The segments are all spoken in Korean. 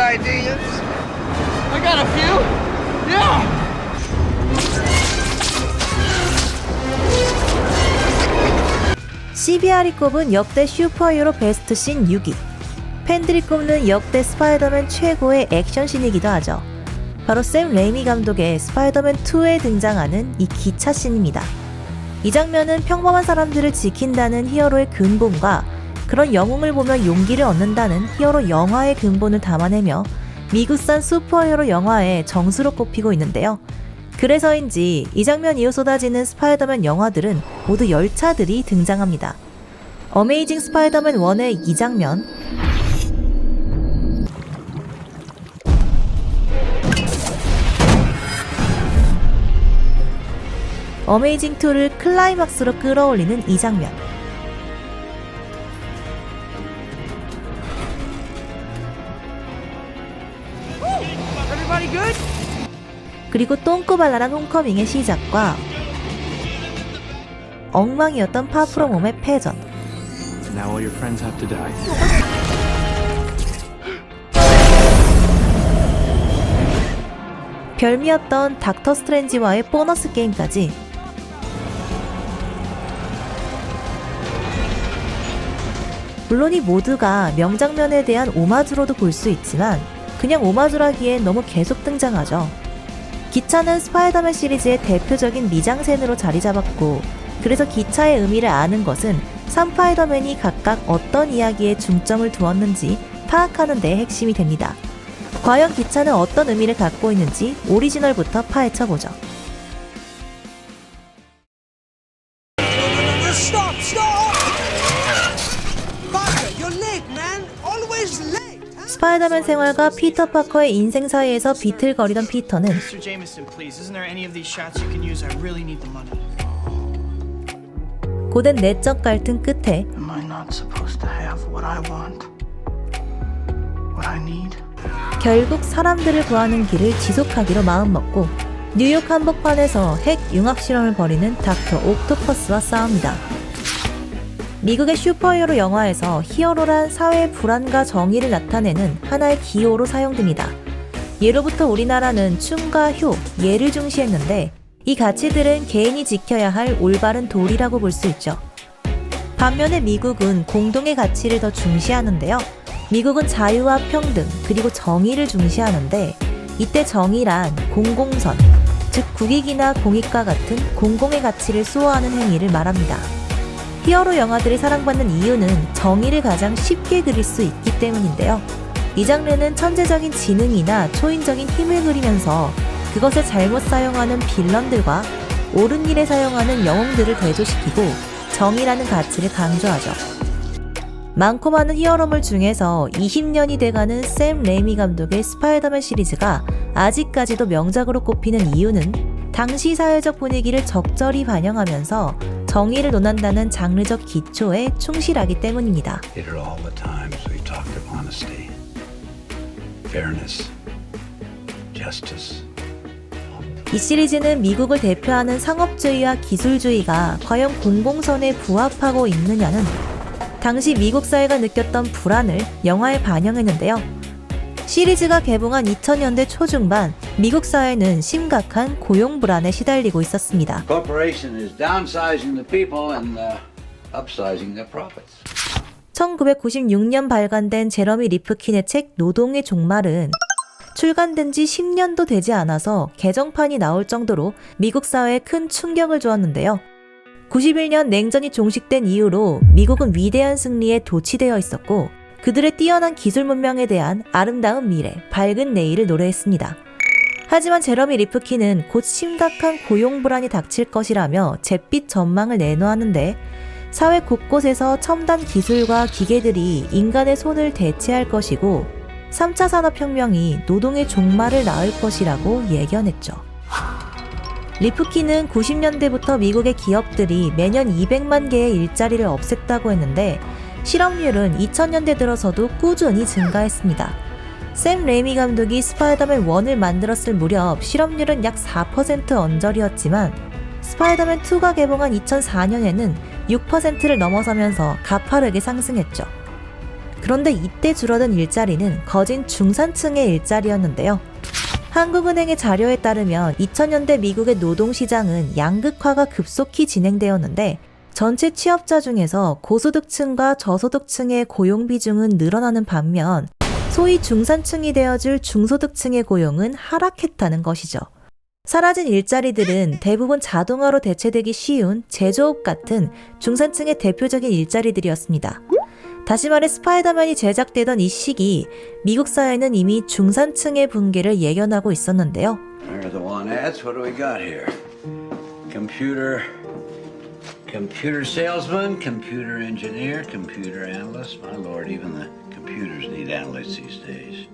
ideas? I got a few. Yeah. CBR이 꼽은 역대 슈퍼히어로 베스트씬 6위. 팬들이 꼽는 역대 스파이더맨 최고의 액션씬이기도 하죠. 바로 샘 레이미 감독의 스파이더맨2에 등장하는 이 기차씬입니다. 이 장면은 평범한 사람들을 지킨다는 히어로의 근본과 그런 영웅을 보면 용기를 얻는다는 히어로 영화의 근본을 담아내며 미국산 슈퍼히어로 영화의 정수로 꼽히고 있는데요. 그래서인지 이 장면 이후 쏟아지는 스파이더맨 영화들은 모두 열차들이 등장합니다. 어메이징 스파이더맨 1의 이 장면, 어메이징 2를 클라이막스로 끌어올리는 이 장면, Everybody good? 그리고 똥꼬발랄한 홈커밍의 시작과 엉망이었던 파프로 몸의 패전, Now all your friends have to die. 별미였던 닥터 스트레인지와의 보너스 게임까지 물론 이 모두가 명장면에 대한 오마주로도 볼 수 있지만 그냥 오마주라기엔 너무 계속 등장하죠. 기차는 스파이더맨 시리즈의 대표적인 미장센으로 자리 잡았고 그래서 기차의 의미를 아는 것은 3파이더맨이 각각 어떤 이야기에 중점을 두었는지 파악하는 데 핵심이 됩니다. 과연 기차는 어떤 의미를 갖고 있는지 오리지널부터 파헤쳐보죠. Stop! Parker, you're late, man. Always late. 스파이더맨 생활과 피터 파커의 인생 사이에서 비틀거리던 피터는 Mr. Jameson, please. Isn't there any of these shots you can use? I really need the money. 고된 내적 갈등 끝에 Am I not supposed to have what I want? What I need? 결국 사람들을 구하는 길을 지속하기로 마음먹고 뉴욕 한복판에서 핵 융합 실험을 벌이는 닥터 옥토퍼스와 싸웁니다. 미국의 슈퍼히어로 영화에서 히어로란 사회의 불안과 정의를 나타내는 하나의 기호로 사용됩니다. 예로부터 우리나라는 춤과 효, 예를 중시했는데 이 가치들은 개인이 지켜야 할 올바른 도리라고 볼 수 있죠. 반면에 미국은 공동의 가치를 더 중시하는데요. 미국은 자유와 평등 그리고 정의를 중시하는데 이때 정의란 공공선, 즉 국익이나 공익과 같은 공공의 가치를 수호하는 행위를 말합니다. 히어로 영화들이 사랑받는 이유는 정의를 가장 쉽게 그릴 수 있기 때문인데요. 이 장르는 천재적인 지능이나 초인적인 힘을 그리면서 그것을 잘못 사용하는 빌런들과 옳은 일에 사용하는 영웅들을 대조시키고 정의라는 가치를 강조하죠. 많고 많은 히어로물 중에서 20년이 돼가는 샘 레이미 감독의 스파이더맨 시리즈가 아직까지도 명작으로 꼽히는 이유는 당시 사회적 분위기를 적절히 반영하면서 정의를 논한다는 장르적 기초에 충실하기 때문입니다. It are all the times we talked of honesty, fairness, justice. 이 시리즈는 미국을 대표하는 상업주의와 기술주의가 과연 공공선에 부합하고 있느냐는 당시 미국 사회가 느꼈던 불안을 영화에 반영했는데요. 시리즈가 개봉한 2000년대 초중반 미국 사회는 심각한 고용 불안에 시달리고 있었습니다. Corporation is downsizing the people and upsizing their profits. 1996년 발간된 제러미 리프킨의 책 노동의 종말은 출간된 지 10년도 되지 않아서 개정판이 나올 정도로 미국 사회에 큰 충격을 주었는데요. 91년 냉전이 종식된 이후로 미국은 위대한 승리에 도취되어 있었고 그들의 뛰어난 기술 문명에 대한 아름다운 미래, 밝은 내일을 노래했습니다. 하지만 제러미 리프킨은 곧 심각한 고용 불안이 닥칠 것이라며 잿빛 전망을 내놓았는데 사회 곳곳에서 첨단 기술과 기계들이 인간의 손을 대체할 것이고 3차 산업혁명이 노동의 종말을 낳을 것이라고 예견했죠. 리프킨은 90년대부터 미국의 기업들이 매년 200만 개의 일자리를 없앴다고 했는데 실업률은 2000년대 들어서도 꾸준히 증가했습니다. 샘 레이미 감독이 스파이더맨 1을 만들었을 무렵 실업률은 약 4% 언저리였지만 스파이더맨 2가 개봉한 2004년에는 6%를 넘어서면서 가파르게 상승했죠. 그런데 이때 줄어든 일자리는 거진 중산층의 일자리였는데요. 한국은행의 자료에 따르면 2000년대 미국의 노동시장은 양극화가 급속히 진행되었는데 전체 취업자 중에서 고소득층과 저소득층의 고용 비중은 늘어나는 반면 소위 중산층이 되어줄 중소득층의 고용은 하락했다는 것이죠. 사라진 일자리들은 대부분 자동화로 대체되기 쉬운 제조업 같은 중산층의 대표적인 일자리들이었습니다. 다시 말해 스파이더맨이 제작되던 이 시기 미국 사회는 이미 중산층의 붕괴를 예견하고 있었는데요. There are the want ads. What do we got here? Computer salesman, computer engineer, computer analyst. My lord, even the computers need analysts these days.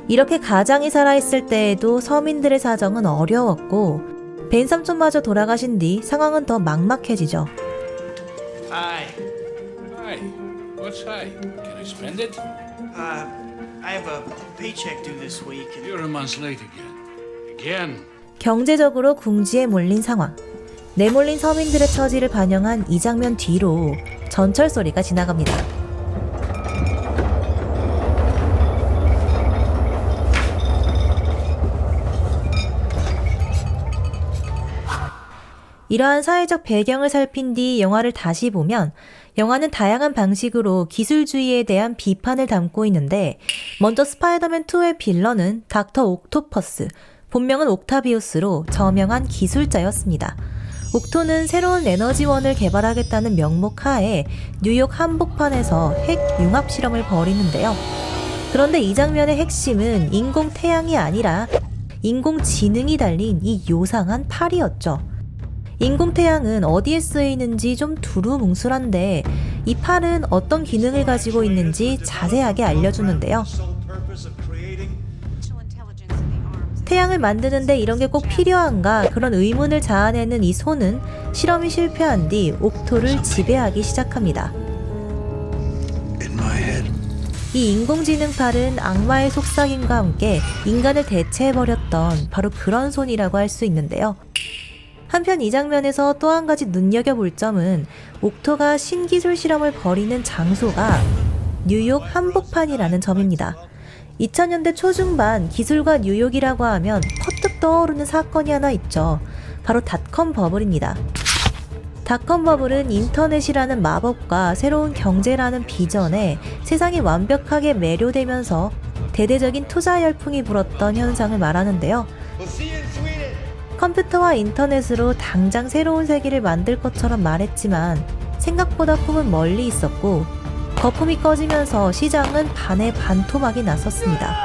이렇게 가장이 살아있을 때에도 서민들의 사정은 어려웠고 벤 삼촌마저 돌아가신 뒤 상황은 더 막막해지죠. Hi. Hi. What's hi? Can I spend it? I have a paycheck due this week. You're a month late again. 경제적으로 궁지에 몰린 상황. 내몰린 서민들의 처지를 반영한 이 장면 뒤로 전철 소리가 지나갑니다. 이러한 사회적 배경을 살핀 뒤 영화를 다시 보면 영화는 다양한 방식으로 기술주의에 대한 비판을 담고 있는데 먼저 스파이더맨2의 빌런은 닥터 옥토퍼스, 본명은 옥타비우스로 저명한 기술자였습니다. 옥토는 새로운 에너지원을 개발하겠다는 명목 하에 뉴욕 한복판에서 핵 융합 실험을 벌이는데요. 그런데 이 장면의 핵심은 인공태양이 아니라 인공지능이 달린 이 요상한 팔이었죠. 인공태양은 어디에 쓰이는지 좀 두루뭉술한데 이 팔은 어떤 기능을 가지고 있는지 자세하게 알려주는데요. 태양을 만드는데 이런 게 꼭 필요한가 그런 의문을 자아내는 이 손은 실험이 실패한 뒤 옥토를 지배하기 시작합니다. 이 인공지능 팔은 악마의 속삭임과 함께 인간을 대체해버렸던 바로 그런 손이라고 할 수 있는데요. 한편 이 장면에서 또 한 가지 눈여겨볼 점은 옥토가 신기술 실험을 벌이는 장소가 뉴욕 한복판이라는 점입니다. 2000년대 초중반 기술과 뉴욕이라고 하면 퍼뜩 떠오르는 사건이 하나 있죠. 바로 닷컴 버블입니다. 닷컴 버블은 인터넷이라는 마법과 새로운 경제라는 비전에 세상이 완벽하게 매료되면서 대대적인 투자 열풍이 불었던 현상을 말하는데요. 컴퓨터와 인터넷으로 당장 새로운 세계를 만들 것처럼 말했지만 생각보다 꿈은 멀리 있었고 거품이 꺼지면서 시장은 반의 반토막이 났었습니다.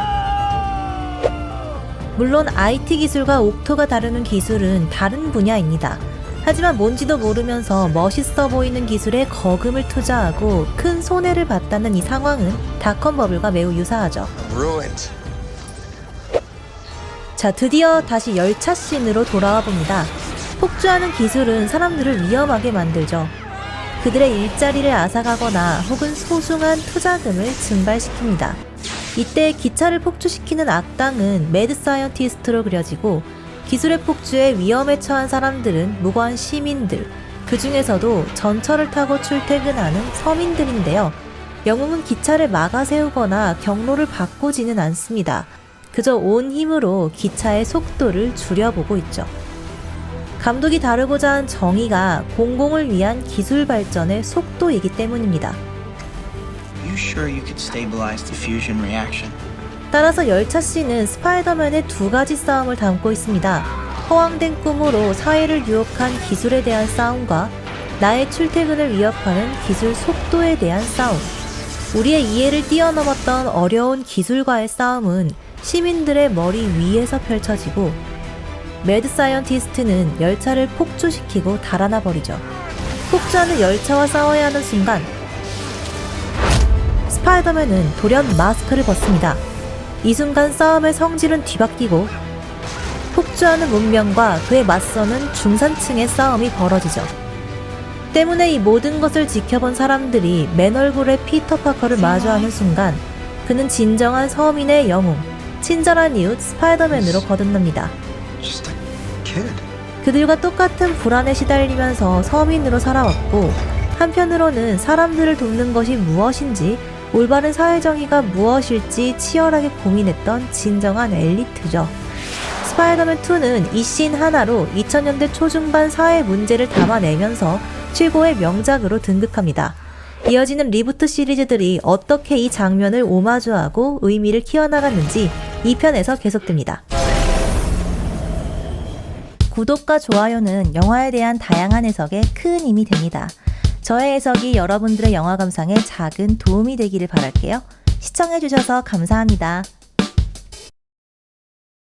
물론 IT 기술과 옥토가 다루는 기술은 다른 분야입니다. 하지만 뭔지도 모르면서 멋있어 보이는 기술에 거금을 투자하고 큰 손해를 봤다는 이 상황은 닷컴 버블과 매우 유사하죠. 자, 드디어 다시 열차 씬으로 돌아와 봅니다. 폭주하는 기술은 사람들을 위험하게 만들죠. 그들의 일자리를 앗아가거나 혹은 소중한 투자금을 증발시킵니다. 이때 기차를 폭주시키는 악당은 매드 사이언티스트로 그려지고 기술의 폭주에 위험에 처한 사람들은 무고한 시민들, 그 중에서도 전철을 타고 출퇴근하는 서민들인데요. 영웅은 기차를 막아 세우거나 경로를 바꾸지는 않습니다. 그저 온 힘으로 기차의 속도를 줄여보고 있죠. 감독이 다루고자 한 정의가 공공을 위한 기술 발전의 속도이기 때문입니다. You sure you could stabilize the fusion reaction? 따라서 열차 씬은 스파이더맨의 두 가지 싸움을 담고 있습니다. 허황된 꿈으로 사회를 유혹한 기술에 대한 싸움과 나의 출퇴근을 위협하는 기술 속도에 대한 싸움. 우리의 이해를 뛰어넘었던 어려운 기술과의 싸움은 시민들의 머리 위에서 펼쳐지고 매드 사이언티스트는 열차를 폭주시키고 달아나 버리죠. 폭주하는 열차와 싸워야 하는 순간 스파이더맨은 돌연 마스크를 벗습니다. 이 순간 싸움의 성질은 뒤바뀌고 폭주하는 문명과 그에 맞서는 중산층의 싸움이 벌어지죠. 때문에 이 모든 것을 지켜본 사람들이 맨 얼굴의 피터 파커를 마주하는 순간 그는 진정한 서민의 영웅, 친절한 이웃 스파이더맨으로 거듭납니다. Just a kid. 그들과 똑같은 불안에 시달리면서 서민으로 살아왔고 한편으로는 사람들을 돕는 것이 무엇인지 올바른 사회정의가 무엇일지 치열하게 고민했던 진정한 엘리트죠. 스파이더맨 2는 이 씬 하나로 2000년대 초중반 사회 문제를 담아내면서 최고의 명작으로 등극합니다. 이어지는 리부트 시리즈들이 어떻게 이 장면을 오마주하고 의미를 키워나갔는지 2편에서 계속됩니다. 구독과 좋아요는 영화에 대한 다양한 해석에 큰 힘이 됩니다. 저의 해석이 여러분들의 영화 감상에 작은 도움이 되기를 바랄게요. 시청해주셔서 감사합니다.